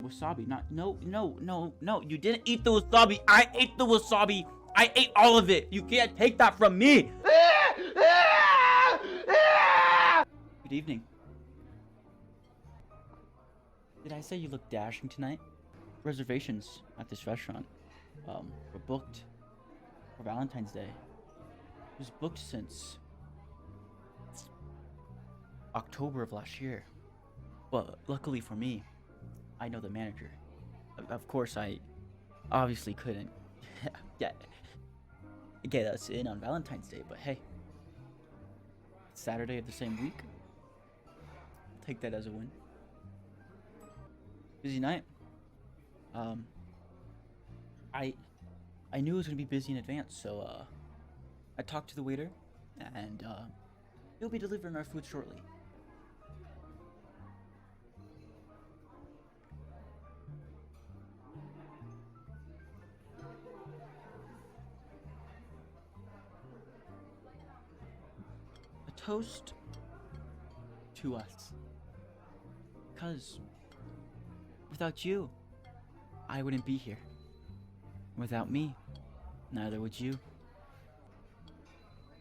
wasabi. No. You didn't eat the wasabi. I ate the wasabi. I ate all of it. You can't take that from me. Good evening. Did I say you look dashing tonight? Reservations at this restaurant were booked for Valentine's Day. It was booked since October of last year. But luckily for me, I know the manager. Of course, I obviously couldn't get us in on Valentine's Day, but hey, it's Saturday of the same week. Take that as a win. Busy night. I knew it was gonna be busy in advance, so I talked to the waiter, and he'll be delivering our food shortly. A toast to us, because without you, I wouldn't be here. Without me, neither would you.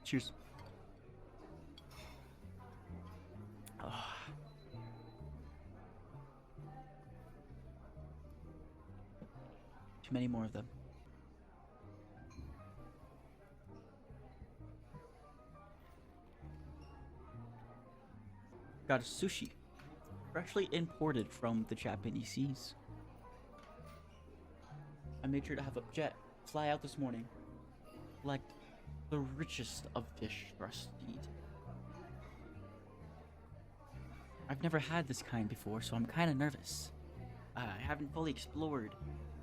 Cheers. Ah. Too many more of them. Got a sushi, freshly imported from the Japanese seas. I made sure to have a jet fly out this morning, collect the richest of fish for us to eat. I've never had this kind before, so I'm kind of nervous. I haven't fully explored,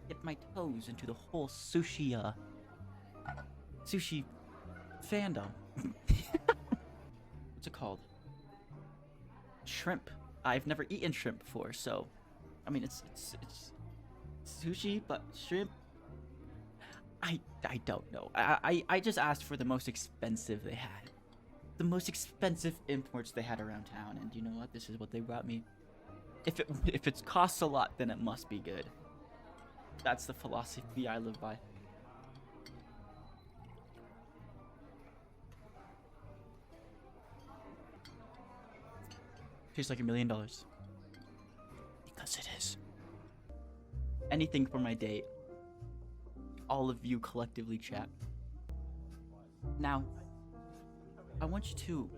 dipped my toes into the whole sushi fandom. What's it called? Shrimp. I've never eaten shrimp before, so I mean it's sushi, but shrimp. I don't know. I just asked for the most expensive they had, the most expensive imports they had around town, and you know what? This is what they brought me. If it costs a lot, then it must be good. That's the philosophy I live by. Tastes like $1 million. Because it is. Anything for my date. All of you collectively, chat. Now, I want you to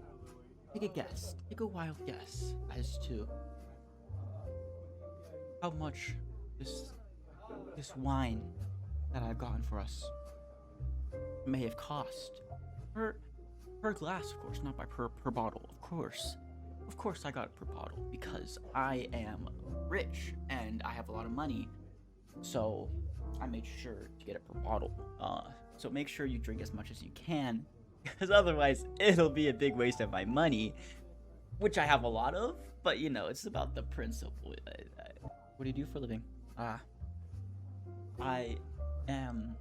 take a guess. Take a wild guess as to how much this wine that I've gotten for us may have cost. Per glass, of course, not by per bottle, of course. Of course I got it per bottle because I am rich and I have a lot of money. So I made sure to get it per bottle. So make sure you drink as much as you can, because otherwise it'll be a big waste of my money, which I have a lot of, but you know, it's about the principle. What do you do for a living? I am,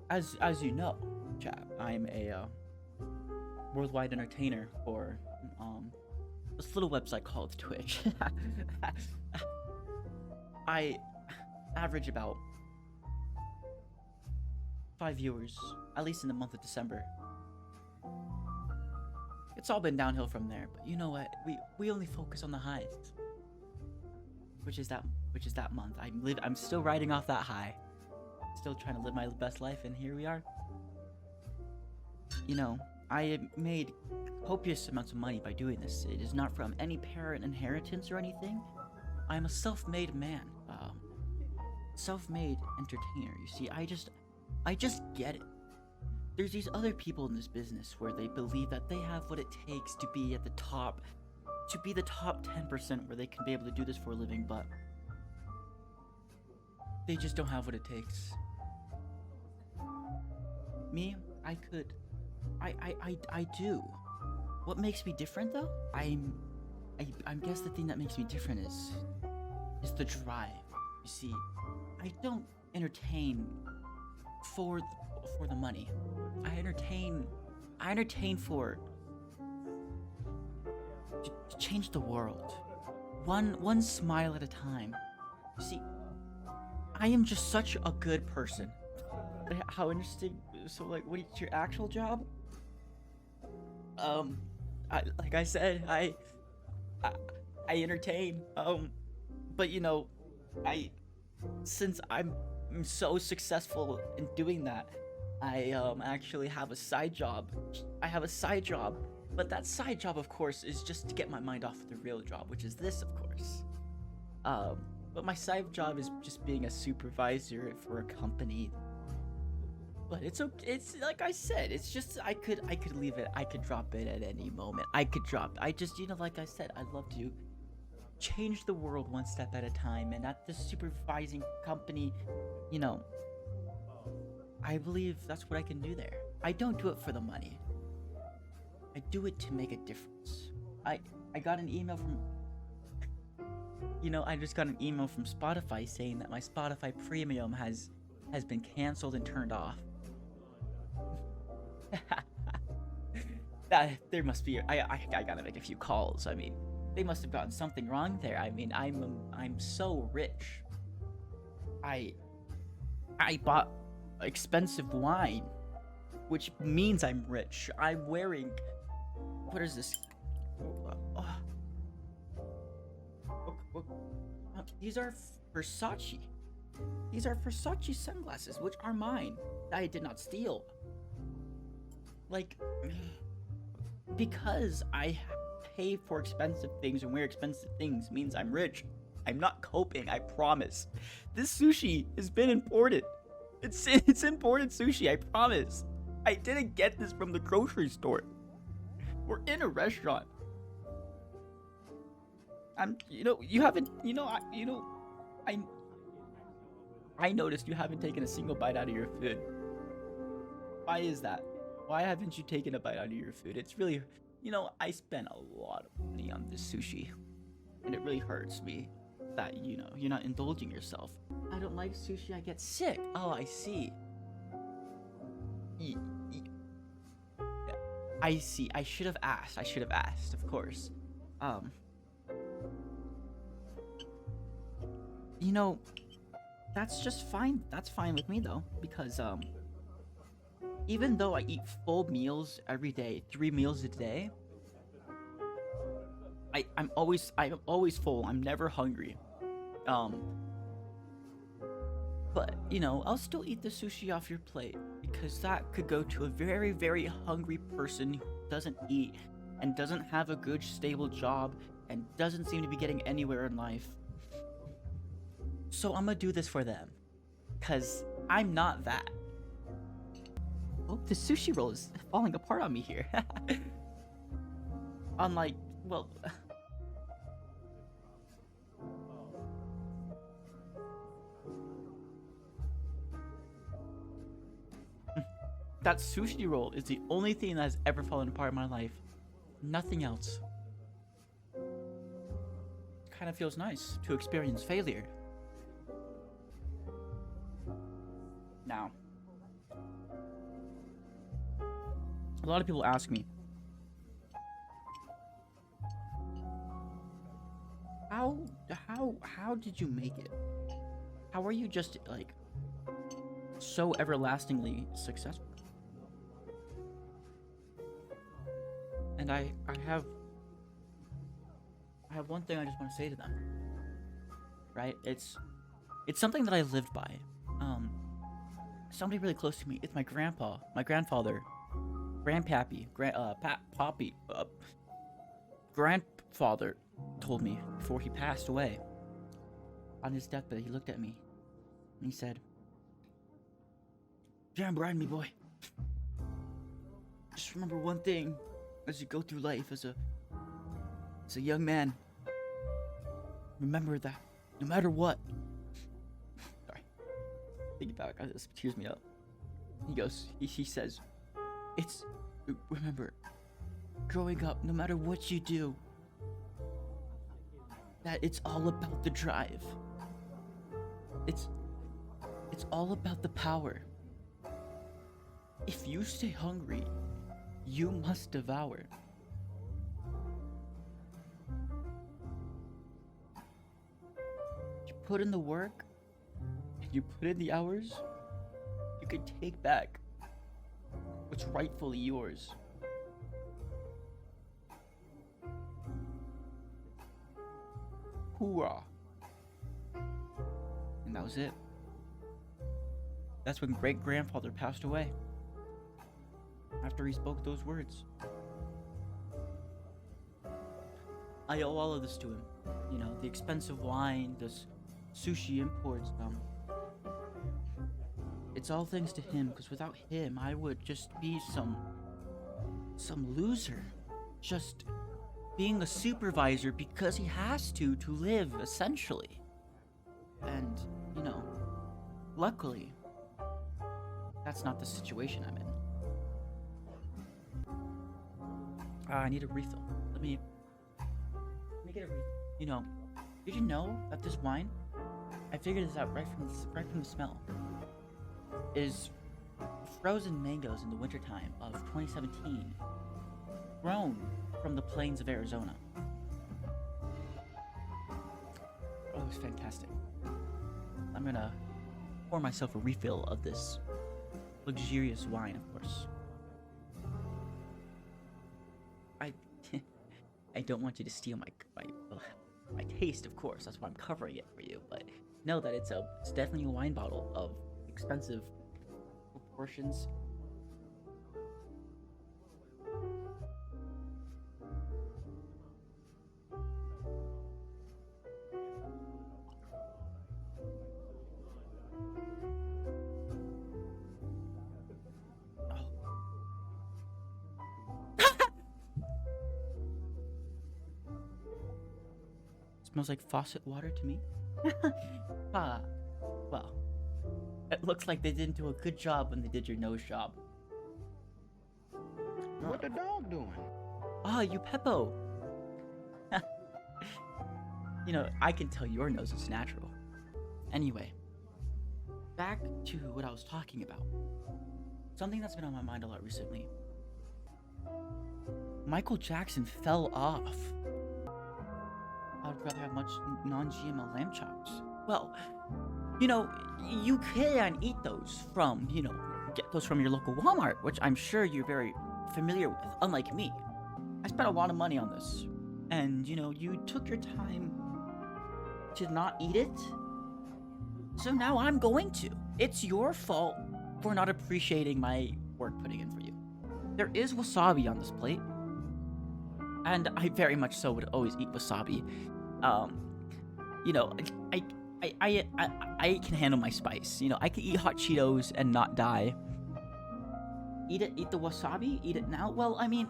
as you know, chat, I'm a worldwide entertainer for this little website called Twitch. I average about 5 viewers, at least in the month of December. It's all been downhill from there, but you know what? We only focus on the highs, which is that month. I'm still riding off that high, still trying to live my best life, and here we are. You know, I made copious amounts of money by doing this. It is not from any parent inheritance or anything. I am a self-made man, self-made entertainer. You see, I just get it. There's these other people in this business where they believe that they have what it takes to be at the top, to be the top 10% where they can be able to do this for a living, but they just don't have what it takes. Me, I could. I do. What makes me different though? I guess the thing that makes me different is the drive. You see, I don't entertain for the money. I entertain for to change the world, one smile at a time. You see, I am just such a good person. How interesting. So, like, what is your actual job? Like I said, I, I entertain. But I since I'm so successful in doing that, I actually have a side job. I have a side job, but that side job, of course, is just to get my mind off of the real job, which is this, of course. Um, but my side job is just being a supervisor for a company. But it's okay. It's like I said. It's just I could leave it. I could drop it at any moment. I could drop. I just like I said. I love to change the world one step at a time. And at the supervising company, you know, I believe that's what I can do there. I don't do it for the money. I do it to make a difference. I got an email from I just got an email from Spotify saying that my Spotify Premium has been canceled and turned off. That there must be. I gotta make a few calls. I mean, they must have gotten something wrong there. I mean, I'm so rich. I bought expensive wine, which means I'm rich. I'm wearing. What is this? These are Versace. These are Versace sunglasses, which are mine. That I did not steal. Like, because I pay for expensive things and wear expensive things means I'm rich. I'm not coping, I promise. This sushi has been imported. It's imported sushi, I promise. I didn't get this from the grocery store. We're in a restaurant. You haven't, I noticed you haven't taken a single bite out of your food. Why is that? Why haven't you taken a bite out of your food? It's really, I spent a lot of money on this sushi, and it really hurts me that, you're not indulging yourself. I don't like sushi, I get sick. Oh, I see. I see. I should have asked, of course. That's just fine. That's fine with me, though, because, even though I eat full meals every day, 3 meals a day, I'm always full. I'm never hungry. But I'll still eat the sushi off your plate because that could go to a very, very hungry person who doesn't eat and doesn't have a good, stable job and doesn't seem to be getting anywhere in life. So I'm gonna do this for them, cause I'm not that. Oh, the sushi roll is falling apart on me here. Unlike, well... That sushi roll is the only thing that has ever fallen apart in my life. Nothing else. Kind of feels nice to experience failure. Now, a lot of people ask me, how did you make it? How are you just like so everlastingly successful? And I have one thing I just want to say to them. Right? It's something that I lived by. Somebody really close to me. It's my grandfather, grandpappy, grandfather told me before he passed away. On his deathbed, he looked at me and he said, "John Bryan, me boy, just remember one thing as you go through life as a young man. Remember that no matter what." Sorry, think about it, this tears me up. He says, remember, growing up, no matter what you do, that it's all about the drive. It's all about the power. If you stay hungry, you must devour. put in the work and you put in the hours, you can take back what's rightfully yours. Hoorah. And that was it. That's when great-grandfather passed away. After he spoke those words. I owe all of this to him. You know, the expensive wine, the sushi imports, it's all thanks to him, because without him, I would just be some loser. Just being a supervisor because he has to live, essentially. And, you know, luckily, that's not the situation I'm in. I need a refill. Let me get a refill. You know, did you know that this wine, I figured this out right from the smell, is frozen mangoes in the wintertime of 2017, grown from the plains of Arizona. Oh, it was fantastic. I'm gonna pour myself a refill of this luxurious wine, of course. I don't want you to steal my taste, of course. That's why I'm covering it for you. But know that it's definitely a wine bottle of expensive proportions. Smells like faucet water to me. Well, it looks like they didn't do a good job when they did your nose job. What the dog doing? Ah, you Peppo. You know, I can tell your nose is natural. Anyway, back to what I was talking about. Something that's been on my mind a lot recently. Michael Jackson fell off. I would rather have much non-GMO lamb chops. Well, you know, you can eat those from, you know, get those from your local Walmart, which I'm sure you're very familiar with, unlike me. I spent a lot of money on this. And, you know, you took your time to not eat it. So now I'm going to. It's your fault for not appreciating my work putting in for you. There is wasabi on this plate. And I very much so would always eat wasabi. You know, I can handle my spice. You know, I can eat hot Cheetos and not die. Eat the wasabi? Eat it now? Well, I mean...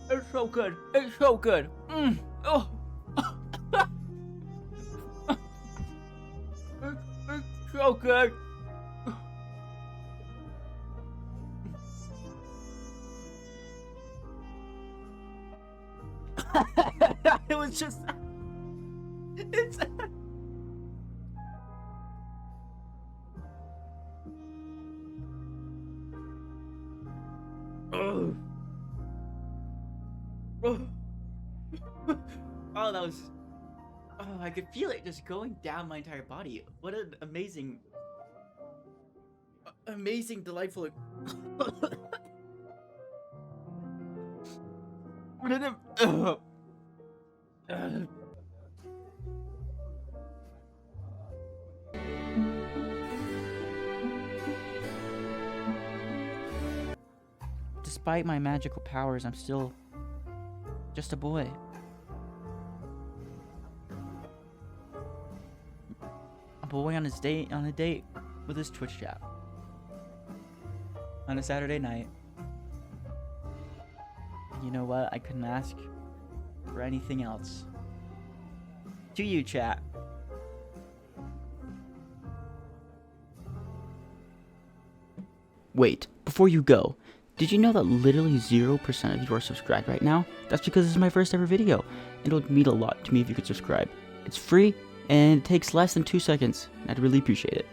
It's so good. It's so good. It's so good. It was just... It's... Oh, that was... Oh, I could feel it just going down my entire body. What an amazing... delightful... What an... Despite my magical powers, I'm still just a boy. A boy on a date with his Twitch chat. On a Saturday night. You know what? I couldn't ask for anything else. To you, chat. Wait, before you go, did you know that literally 0% of you are subscribed right now? That's because this is my first ever video, and it would mean a lot to me if you could subscribe. It's free, and it takes less than 2 seconds. I'd really appreciate it.